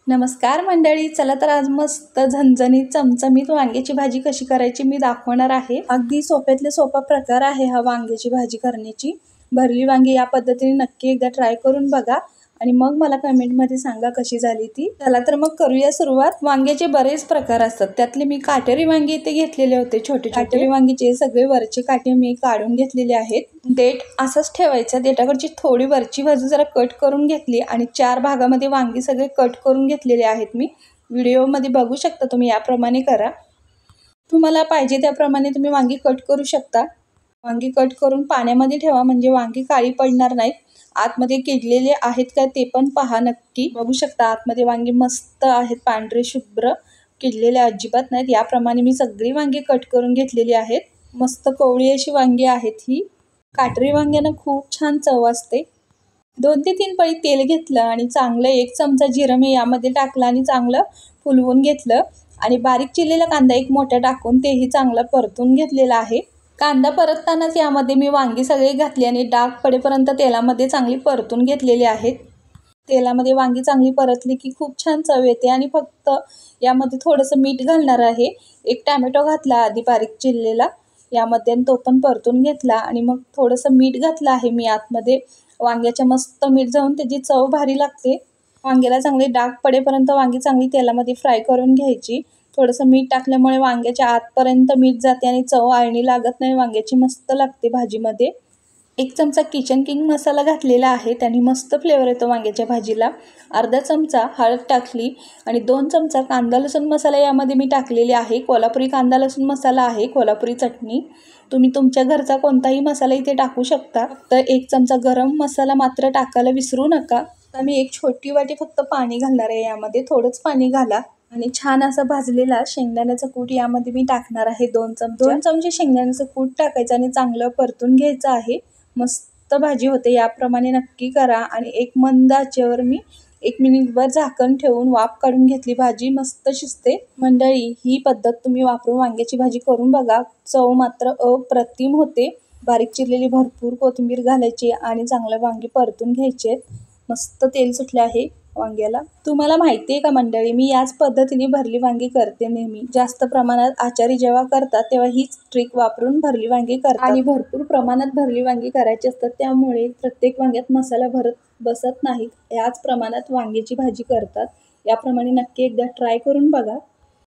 नमस्कार मंडळी, चला तर आज मस्त झणझणीत चमचमीत वांग्याची भाजी कशी करायची मी दाखवणार आहे। अगदी सोप्यातले सोपा प्रकार आहे हा वांग्याची भाजी करण्याची। भरली वांगी या पद्धतीने नक्की एकदा ट्राय करून बघा आणि मग मला कमेंट मध्ये सांगा कशी झाली ती। चला तर मग करूया सुरुवात। वांग्याचे बरेच प्रकार असतात, त्यातले मी काटेरी वांगी इथे घेतलेले होते। छोटे काटेरी वांगीचे सगळे वरचे काटे मी काढून घेतलेले आहेत। देठ असंच ठेवायचं, देठाकडची थोडी वरची बाजू जरा कट करून घेतली आणि 4 भागामध्ये वांगी सगळे कट करून घेतलेले आहेत। मी व्हिडिओ मध्ये बघू शकता, तुम्ही याप्रमाणे करा। तुम्हाला पाहिजे त्याप्रमाणे तुम्ही वांगी कट करू शकता। वांगी कट करून पाण्यामध्ये ठेवा, म्हणजे वांगी काळी पडणार नाहीत। आतमध्ये किडलेले आहेत का ते पण पहा नक्की। बघू शकता आतमध्ये वांगी मस्त आहेत, पांढरे शुभ्र, किडलेले अजिबात नाहीत। याप्रमाणे मी सगळी वांगी कट करून घेतलेली आहेत। मस्त कवळी अशी वांगी आहेत ही। काटेरी वांग्यानं खूप छान चव असते। 2 ते 3 पळी तेल घेतलं आणि चांगलं 1 चमचा जिरं मी यामध्ये टाकलं आणि चांगलं फुलवून घेतलं आणि बारीक चिरलेला कांदा 1 मोठा टाकून तेही चांगलं परतून घेतलेला आहे। कांदा परततानाच यामध्ये मी वांगी सगळे घातली आणि डाग पडेपर्यंत तेलामध्ये चांगली परतून घेतलेली आहेत। तेलामध्ये वांगी चांगली परतली की खूप छान चव येते आणि फक्त यामध्ये थोडंसं मीठ घालणार आहे। 1 टोमॅटो घातला आधी बारीक चिरलेला यामध्ये आणि तो पण परतून घेतला आणि मग थोडंसं मीठ घातलं आहे मी आतमध्ये। वांग्याच्या मस्त मीठ जाऊन त्याची चव भारी लागते। वांग्याला चांगले डाग पडेपर्यंत वांगी चांगली तेलामध्ये फ्राय करून घ्यायची। थोडंसं मीठ टाकल्यामुळे वांग्याच्या आतपर्यंत मीठ जाते आणि चव आळणी लागत नाही, वांग्याची मस्त लागते भाजीमध्ये। 1 चमचा किचन किंग मसाला घातलेला आहे, त्याने मस्त फ्लेवर येतो वांग्याच्या भाजीला। अर्धा चमचा हळद टाकली आणि 2 चमचा कांदा लसूण मसाला यामध्ये मी टाकलेले आहे। कोल्हापुरी कांदा लसूण मसाला आहे, कोल्हापुरी चटणी। तुम्ही तुमच्या घरचा कोणताही मसाला इथे टाकू शकता। तर 1 चमचा गरम मसाला मात्र टाकायला विसरू नका। आता मी 1 छोटी वाटी फक्त पाणी घालणार आहे यामध्ये, थोडंच पाणी घाला आणि छान असा भाजलेला शेंगदाण्याचा कूट यामध्ये मी टाकणार आहे 2 चमचे शेंगदाण्याचं कूट टाकायचं आणि चांगलं परतून घ्यायचं आहे। मस्त भाजी होते, याप्रमाणे नक्की करा। आणि 1 मंद आचेवर मी 1 मिनिटभर झाकण ठेवून वाफ काढून घेतली, भाजी मस्त शिजते। मंडळी, ही पद्धत तुम्ही वापरून वांग्याची भाजी करून बघा, चव मात्र अप्रतिम होते। बारीक चिरलेली भरपूर कोथिंबीर घालायची आणि चांगलं वांगी परतून घ्यायचे। मस्त तेल सुटले आहे वांग्याला। तुम्हाला माहिती आहे का मंडळी, मी याच पद्धतीने भरली वांगी करते नेहमी। जास्त प्रमाणात आचारी जेव्हा करतात तेव्हा हीच ट्रिक वापरून भरली वांगी करतात आणि भरपूर प्रमाणात भरली वांगी करायची असतात, त्यामुळे प्रत्येक वांग्यात मसाला भरत बसत नाहीत। याच प्रमाणात वांग्याची भाजी करतात। याप्रमाणे नक्की एकदा ट्राय करून बघा।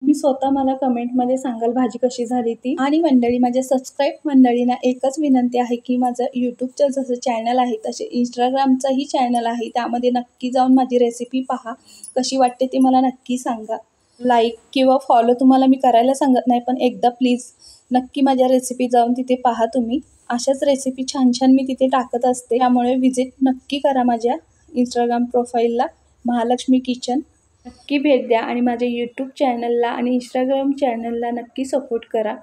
मी स्वतः मला कमेंटमध्ये सांगाल भाजी कशी झाली ती। आणि मंडळी, माझ्या सबस्क्राईब मंडळींना एकच विनंती आहे की माझं यूट्यूबचं जसं चॅनल आहे तसे इंस्टाग्रामचंही चॅनल आहे, त्यामध्ये नक्की जाऊन माझी रेसिपी पहा, कशी वाटते ते मला नक्की सांगा। लाईक किंवा फॉलो तुम्हाला मी करायला सांगत नाही, पण एकदा प्लीज नक्की माझ्या रेसिपी जाऊन तिथे पहा तुम्ही। अशाच रेसिपी छान छान मी तिथे टाकत असते, त्यामुळे विजिट नक्की करा माझ्या इंस्टाग्राम प्रोफाईलला, महालक्ष्मी किचन। नक्की भेट द्या आणि माझ्या यूट्यूब चॅनलला आणि इंस्टाग्राम चॅनलला नक्की सपोर्ट करा।